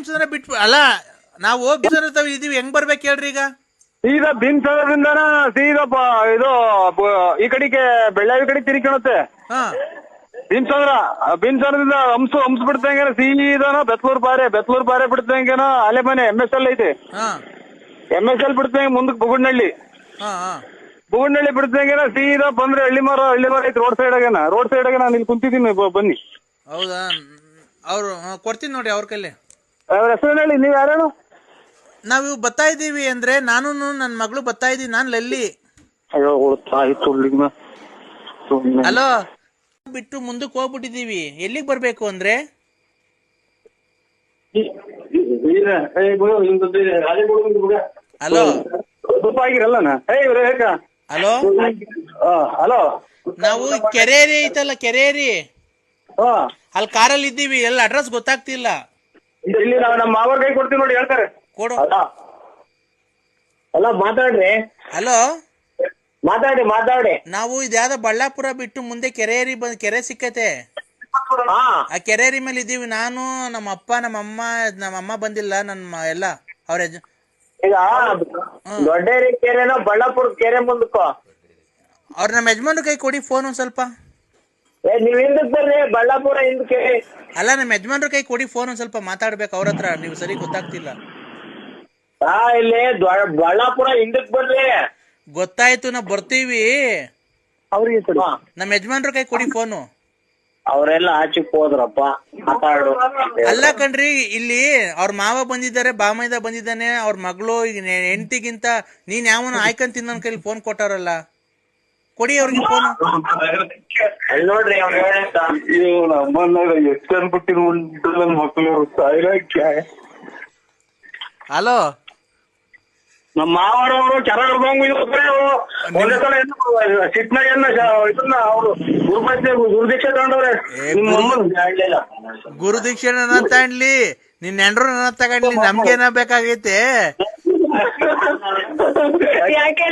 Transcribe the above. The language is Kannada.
ಭೀಮಸಂದ್ರ ಬಿಟ್ಟು ಅಲ್ಲ ನಾವು ಭೀಮಸಂದ್ರ ಇದೀವಿ, ಹೆಂಗ್ ಬರ್ಬೇಕು ಹೇಳ್ರಿ ಈಗ? ಸೀದಾ ಭೀಮಸಂದ್ರದಿಂದನ ಸೀದಾ ಇದು ಈ ಕಡೆಗೆ ಬೆಳ್ಳಾವಿ ಕಡೆ ತಿರ್ಕೊಳತ್ತೆ. ಹಾ ಭೀಮಸಂದ್ರದಿಂದ ಹಂಸ ಬಿಡ್ತಂಗೇನ ಸೀದಾನ ಬೆತ್ಲೂರ್ ಪಾರೆ ಬಿಡ್ತಂಗೇನ ಅಲೆಮನೆ MSL ಐತಿ. MSL ಬಿಡ್ತಂಗ ಮುಂದಕ್ಕೆ ಬುಗುಡ್ನಳ್ಳಿ ಬಿಡ್ತಂಗೇನ ಸೀದಾ ಬಂದ್ರೆ ಹಳ್ಳಿ ಮರ ಐತಿ. ರೋಡ್ ಸೈಡ್ ನಾನು ಇಲ್ಲಿ ಕುಂತಿದ್ದೀನಿ, ಬನ್ನಿ. ಹೌದಾ? ಅವ್ರು ಕೊಡ್ತೀನಿ ನೋಡಿ ಅವ್ರ ಕೈಲಿ. ಅವ್ರ ಹೆಸರು ಹೇಳಿ, ನೀವ್ ಯಾರು? ನಾವು ಬರ್ತಾ ಇದೀವಿ ಅಂದ್ರೆ ನಾನು ನನ್ನ ಮಗಳು ಬರ್ತಾ ಇದೀವಿ. ನಾನ್ ಲಲ್ಲಿ. ಹಲೋ, ಬಿಟ್ಟು ಮುಂದಕ್ಕೆ ಹೋಗ್ಬಿಟ್ಟಿದೀವಿ. ಎಲ್ಲಿಗೆ ಬರ್ಬೇಕು ಅಂದ್ರೆ ಹಲೋ ಹಲೋ ಹಲೋ ನಾವು ಕೆರೇರಿ ಐತಲ್ಲ, ಕೆರೇರಿ ಅಲ್ಲಿ ಕಾರಲ್ಲಿ ಇದ್ದೀವಿ. ಎಲ್ಲ ಅಡ್ರೆಸ್ ಗೊತ್ತಾಗ್ತಿಲ್ಲ. ಇಲ್ಲಿ ನಾವು ನಮ್ಮ ಮಾವರ್ ಕೈ ಕೊಡ್ತೀವಿ ನೋಡಿ, ಹೇಳ್ತಾರೆ. ಕೊಡು. ಹಲೋ, ಮಾತಾಡ್ರಿ. ಹಲೋ, ಮಾತಾಡಿ. ನಾವು ಇದ್ಯಾವ್ದೋ ಬಳ್ಳಾಪುರ ಬಿಟ್ಟು ಮುಂದೆ ಕೆರೇರಿ ಕೆರೆ ಸಿಕ್ಕತೆ. ಆ ಕೆರೇರಿ ಮೇಲೆ ಇದ್ದೀವಿ. ನಾನು ನಮ್ಮ ಅಪ್ಪ ನಮ್ಮಮ್ಮ ಬಂದಿಲ್ಲ. ನನ್ನ ಎಲ್ಲ ಅವ್ರ ಈಗ ದೊಡ್ಡೇರಿ ಕೆರೆನೋ ಬಳ್ಳಾಪುರ ಕೆರೆ ಮುಂದಕ್ಕೋ? ಅವ್ರ ನಮ್ಮ ಯಜಮಾನ್ರ ಕೈ ಕೊಡಿ ಫೋನ್ ಒಂದ್ ಸ್ವಲ್ಪ. ನೀವ್ ಹಿಂದಕ್ ಬರ್ರಿ, ಬಳ್ಳಾಪುರ ಹಿಂದಕ್ಕೆ. ಅಲ್ಲ, ನಮ್ಮ ಯಜಮಾನ್ರ ಕೈ ಕೊಡಿ ಫೋನ್ ಒಂದ್ ಸ್ವಲ್ಪ ಮಾತಾಡ್ಬೇಕು ಅವ್ರ ಹತ್ರ. ನೀವು ಸರಿ ಗೊತ್ತಾಗ್ತಿಲ್ಲ. ಇಲ್ಲಿ ಬಳ್ಳಾಪುರ ಹಿಂದಕ್ ಬರ್ರಿ. ಗೊತ್ತಾಯ್ತು, ನಾವ್ ಬರ್ತೀವಿ. ಅವ್ರಿಗೆ ನಮ್ಮ ಯಜಮಾನ್ರ ಕೈ ಕೊಡಿ ಫೋನು. ಅವರೆಲ್ಲ ಆಚೆಕ್ ಹೋದ್ರಪ್ಪ, ಮಾತಾಡು. ಅಲ್ಲ ಕಣ್ರಿ, ಇಲ್ಲಿ ಅವ್ರ ಮಾವ ಬಂದಿದ್ದಾರೆ, ಬಾಮೈದ ಬಂದಿದ್ದಾನೆ, ಅವ್ರ ಮಗಳು ಹೆಂಡತಿಗಿಂತ ನೀನ್ ಯಾವನ ಆಯ್ಕಂತ ನನ್ನ ಕೈಲಿ ಫೋನ್ ಕೊಟ್ಟಾರಲ್ಲ, ಕೊಡಿ ಅವ್ರಿಗೆ ಫೋನು. ಅಲ್ಲಿ ನೋಡ್ರಿ ಹಲೋ, ನಮ್ಮ ಮಾವರವರು ಒಂದೇ ಸಲ ಸಿಟ್ನಾಗ ಇದನ್ನ ಅವರು ಗುರುದೀಕ್ಷೆ ತಗೊಂಡವ್ರೆ. ಗುರು ದೀಕ್ಷೆ ನನ್ನ ತಗೊಂಡ್ಲಿ, ನಿನ್ ನೆಂಡ್ರು ನನ್ನ ತಗೊಂಡ್ಲಿ, ನಮ್ಗೇನ ಬೇಕಾಗೈತೆ? ಯಾಕೆ